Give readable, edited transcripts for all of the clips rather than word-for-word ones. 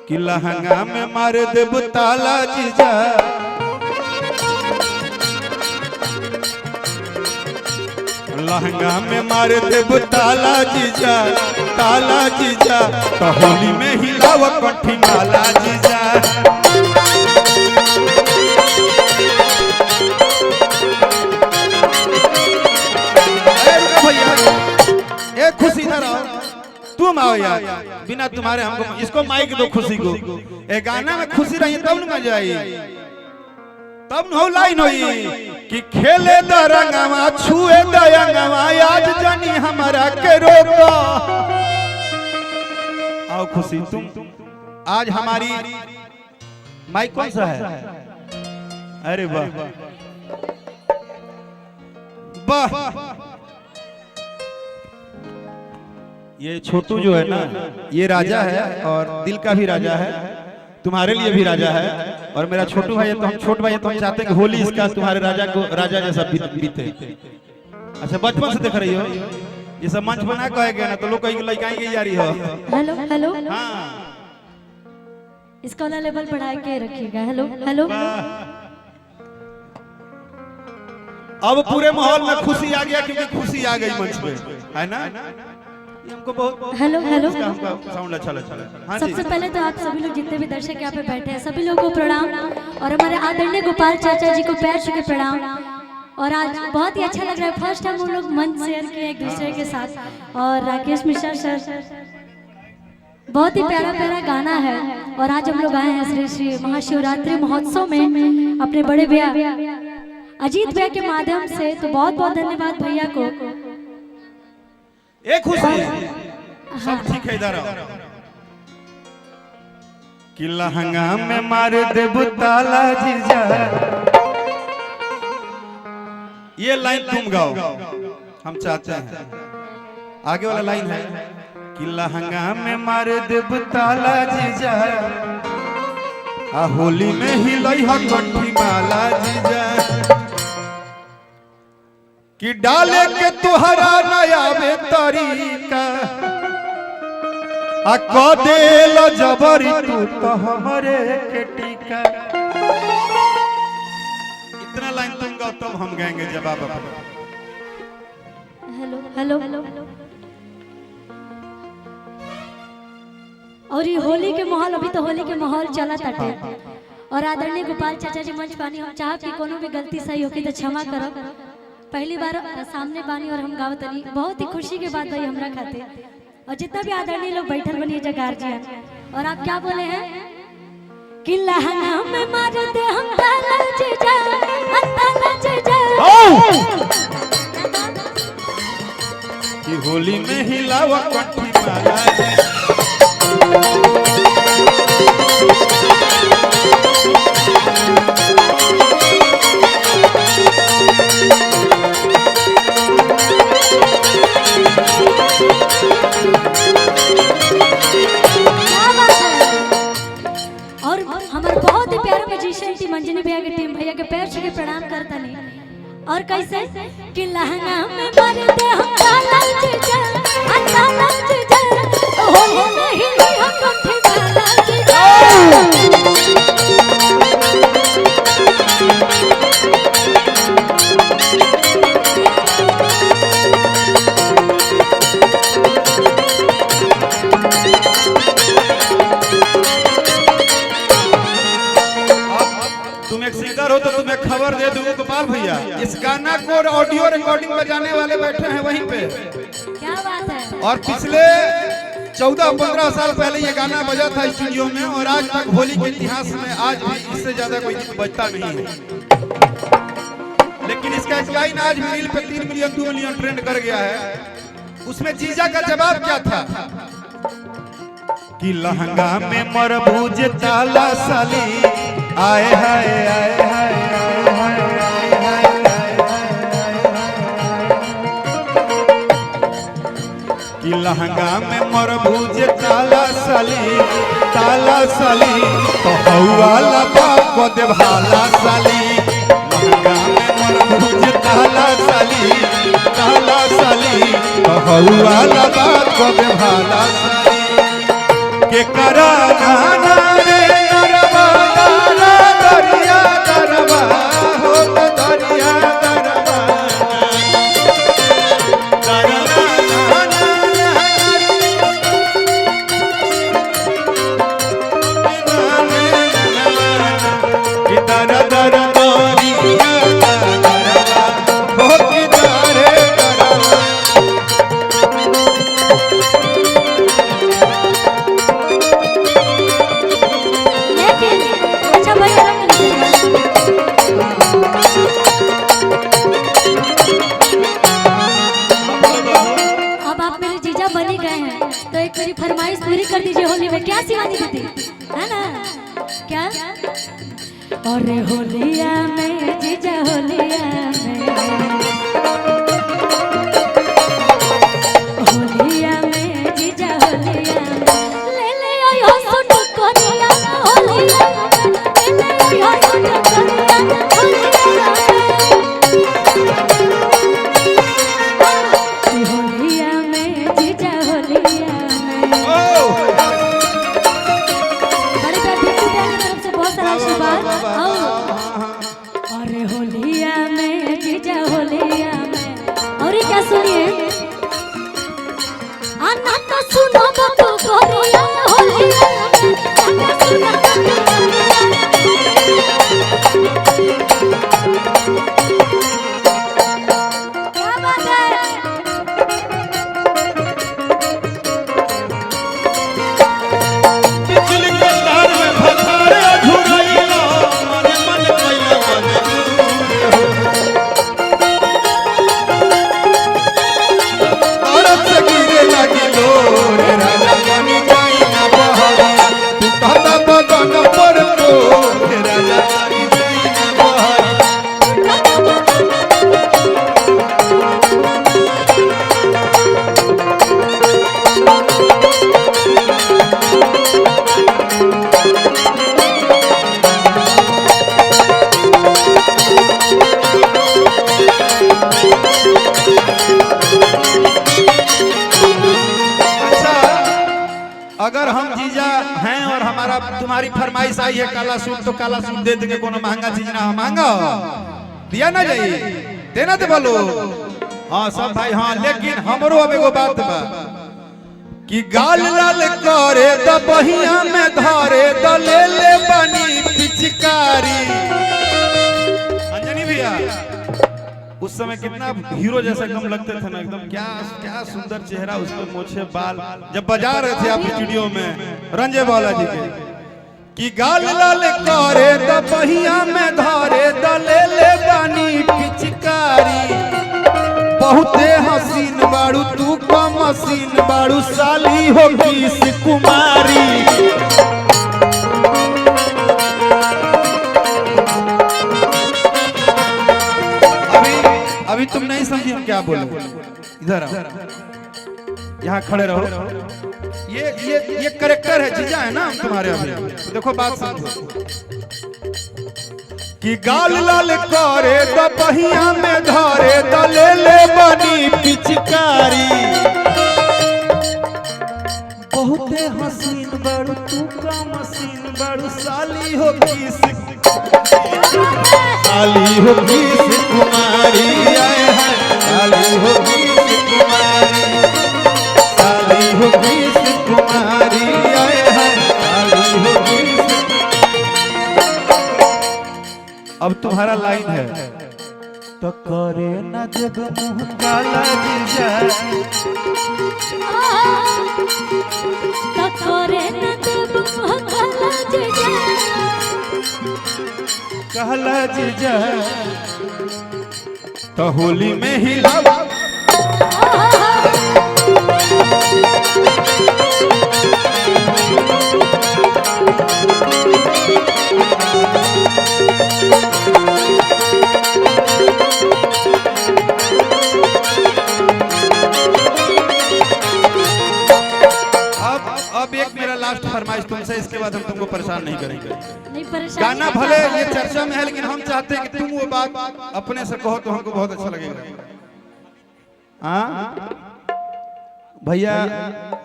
कि लहंगा में मार देब ताला जीजा, लहंगा में मार देब ताला जीजा, ताला जीजा तो होली में हिलाव कंठी माला जीजा। एक खुशी इधर आओ, तुम आओ यार, बिना तुम्हारे हमको इसको माइक दो खुशी को। एक गाना में खुशी रही तब न मजा आई, तब न हो लाइन होई कि खेले दरंगवा छुए दयंगवा आज जानी हमारा के रोको। आओ खुशी तुम, आज हमारी माइक कौन सा है? अरे वाह वाह, ये छोटू जो है ना ये राजा है और दिल का भी राजा है, तुम्हारे लिए भी राजा है। और मेरा छोटू भाई है तो हम छोट भाई है तो हम चाहते हैं कि होली इसका तुम्हारे राजा को राजा जैसा बीते। अच्छा बचपन से देख रही हो ये सब मंच बना कहेगा ना तो लोग कहीं लड़काई की जा रही हो। हेलो हेलो हाँ इसका वाला लेवल बढ़ा के रखिएगा। हेलो हेलो अब पूरे माहौल में खुशी आ गया क्योंकि खुशी आ गई मंच पे, है ना? हमको बहुत हेलो हेलो साउंड अच्छा लगा। हाँ सबसे पहले तो आप सभी लोग जितने भी दर्शक यहाँ पे बैठे हैं सभी लोगों को प्रणाम, और हमारे आदरणीय गोपाल चाचा जी को पैर छू के प्रणाम। और आज बहुत ही अच्छा लग रहा है, फर्स्ट टाइम हम लोग मंच शेयर किए एक दूसरे के साथ। और राकेश मिश्रा सर बहुत ही प्यारा प्यारा गाना है, और आज हम लोग आए हैं श्री श्री महाशिवरात्रि महोत्सव में अपने बड़े भैया अजीत भैया के माध्यम से। तो बहुत बहुत धन्यवाद भैया को। एक खुशी सब ठीक है इधर आओ कि लहंगा में मार देब ताला जीजा, ये लाइन तुम गाओ हम चाहते हैं। आगे वाला लाइन है कि लहंगा में मार देब ताला जीजा, आ होली में हिलई ह कंठी माला जीजा, कि डाले के तुहरा नया बे तरीका आ क देल जबरी तू तो हमरे के टीका। इतना लाइन तुम गाओ तब हम गाएंगे जवाब अपना। हेलो हेलो और ये होली के माहौल, अभी तो होली के माहौल चला ताटे। और आदरणीय गोपाल चाचा जी मंच पानी, हम चाहब कि कोनो भी गलती सही होगी तो क्षमा करो। पहली बार सामने बानी और हम गावत नहीं, बहुत ही खुशी के बात भाई हमरा खाते। और जितना भी आदरणीय लोग बैठल बनी जगार जी, और आप क्या बोले हैं कि लहंगा में मार दे हम ताला जीजा, ताला जीजा, कि होली में हिलावा कंठी माला मंजनी भैया के टीम भैया के पैर छू के प्रणाम करता नहीं। और कैसे कि लहंगा में मार दे हम ताला जीजा, ताला जीजा, होली में हिली हम कंठी माला जीजा। हो तो तुम्हें खबर दे दूं गोपाल भैया, इस गाना को ऑडियो रिकॉर्डिंग बजाने वाले बैठे हैं वहीं पे। क्या बात है? और पिछले 14-15 साल पहले ये गाना बजा था स्टूडियो में, और आज तक होली के इतिहास में आज भी इससे ज्यादा कोई बजता नहीं है। लेकिन इसका लाइन आज भी रील पे 3 मिलियन 2 मिलियन ट्रेंड कर गया है। उसमें जीजा का जवाब क्या था कि लहंगा में मरबूज ताला साली, आए हाय आए हाय कि लहंगा में मरबूज ताला साली, ताला साली तो हौवाला बाप दे भाला साली। लहंगा में मरबूज ताला साली, ताला साली तो हौवाला बाप दे भाला साली। के करा गाना और होलिया में जीजा होलिया में, होलिया में जीजा होलिया में, ले ले आयो सुट कोरिया होलिया में, ले ले आयो सुट कोरिया होलिया में, होलिया में जीजा होलिया में। बड़े प्यार बिट्टू भैया की तरफ से बहुत सारा आशीर्वाद। और होलिया में जीजा होलिया में, और ये क्या सुनिए, आना तो सुनो बतू गोरिया होलिया में, आना सुनो बतू गोरिया, क्या बात है। बिजली के तार में फसारे झुरैया मन मन कैला औरत से गिरे लगी लोर राजा बनी जाई ना बहरिया तू कहता बदन पर को राजा बनी जाई ना बहरिया अगर हम जीजा हैं और हमारा तुम्हारी फरमाइश आई है काला सूट तो काला सूट दे देंगे, कोनो महंगा चीज ना महंगा दिया ना जाइए देना तो बोलो। हाँ सब भाई हाँ, लेकिन हमरो अब एगो बात बा कि गाल लाल करे द बहिया में धरे द ले ले बनी पिचकारी। अंजनी भैया उस समय कितना हीरो जैसा एकदम लगते थे ना, एकदम क्या क्या सुंदर चेहरा, उसमें मोछे बाल, जब बजा रहे थे आप स्टूडियो में रंजे बालाजी के कि गाल लाल करे द बहिया में धरे द ले ले बनी पिचकारी। बहुते हसीन बाड़ू तू का मसीन बाड़ू साली हो किस कुमारी। अभी तुम नहीं समझी हम क्या बोले, इधर आओ, यहाँ खड़े रहो। ये करेक्टर है, जीजा है ना हम तुम्हारे अभी, तो देखो बात समझो कि गाल लाल करे द बहिया में धरे द ले ले बनी पिचकारी। बहुते हसीन बड़ू तू का मसीन बड़ू साली हो किस साली हो किस कुमारी। आए हैं साली हो किस कुमारी, साली हो किस कुमारी। आए हैं साली हो किस। अब तुम्हारा लाइन है तो करे न जब मुँह काला जीजा, तो करे न जब मुँह काला जीजा, काला जीजा तो होली में हिलावा। अब एक मेरा लास्ट फरमाइश तुमसे, इसके बाद हम तुमको परेशान नहीं करेंगे। नहीं परेशान, गाना भले ये चर्चा में है लेकिन हम चाहते हैं कि तुम वो बात अपने से कहो तो हमको बहुत अच्छा लगेगा। हाँ भैया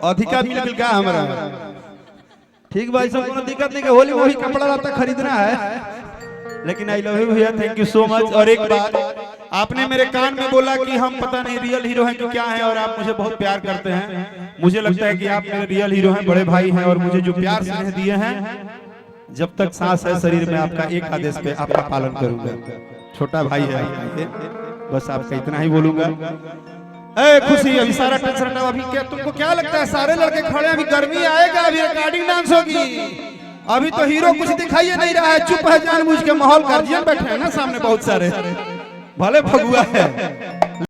अधिका मिल का हमारा ठीक भाई, सब कोनो दिक्कत नहीं, होली वही कपड़ा लाता खरीदना है, लेकिन आई लव यू भैया, थैंक यू सो मच। और एक बात आपने मेरे कान में बोला कि हम पता नहीं रियल हीरो हैं कि क्या हैं, और आप मुझे बहुत प्यार करते हैं। मुझे लगता है कि आप मेरे रियल हीरो हैं, बड़े भाई हैं, और मुझे जो प्यार स्नेह दिए हैं, जब तक सांस है शरीर में आपका एक आदेश पे आपका पालन करूंगा। छोटा भाई है बस आपका इतना ही बोलूंगा। ए खुशी, अभी सारा टेंशन हटाओ। अभी क्या तुमको क्या लगता है सारे लड़के खड़े, अभी गर्मी आएगा, अभी रिकॉर्डिंग डांस होगी, अभी तो हीरो कुछ दिखाई नहीं रहा है, चुप है जानबूझ के। माहौल गार्जियन बैठे हैं ना सामने बहुत सारे, भले फगुआ है।